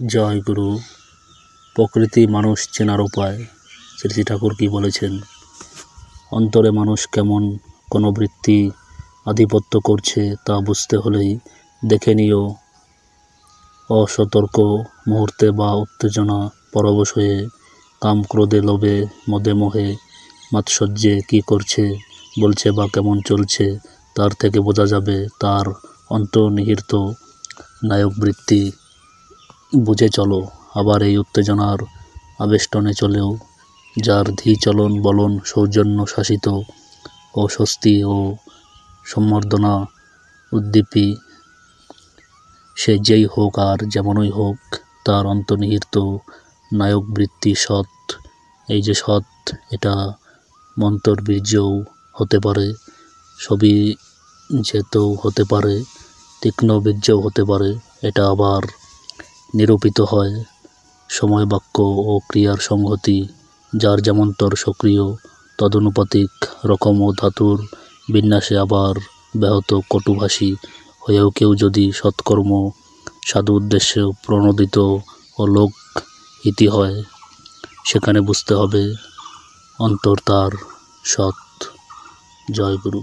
জয় গুরু। প্রকৃতি মানুষ চেনার উপায়। শ্রী শ্রী ঠাকুর কি বলেছেন? অন্তরে মানুষ কেমন কোনো বৃত্তি আধিপত্য করছে তা বুঝতে হলেই দেখে নিও অসতর্ক মুহূর্তে বা উত্তেজনা পরবশ হয়ে কাম ক্রোধে লোভে মদে মোহে মাৎসর্যে কী করছে বলছে বা কেমন চলছে, তার থেকে বোঝা যাবে তার অন্তর্নিহিত নায়কবৃত্তি। বুঝে চলো। আবার এই উত্তেজনার আবেষ্টনে চলেও যার ধী চলন বলন সৌজন্য শাসিত ও স্বস্তি ও সম্বর্ধনা উদ্দীপী, সে যেই হোক আর যেমনই হোক, তার অন্তর্নিহিত নায়কবৃত্তি সৎ। এই যে সৎ, এটা মন্তরবীর্যও হতে পারে, সবই যেতেও হতে পারে, তীক্ষ্ণ বীর্যও হতে পারে। এটা আবার নিরূপিত হয় সময় বাক্য ও ক্রিয়ার সংহতি। যার যেমনতর সক্রিয় তদনুপাতিক রকম ও ধাতুর বিন্যাসে আবার ব্যাহত কটুভাষী হয়েও কেউ যদি সৎকর্ম সাধু উদ্দেশ্যে প্রণোদিত ও লোক হিতি হয়, সেখানে বুঝতে হবে অন্তর তার সৎ। জয় গুরু।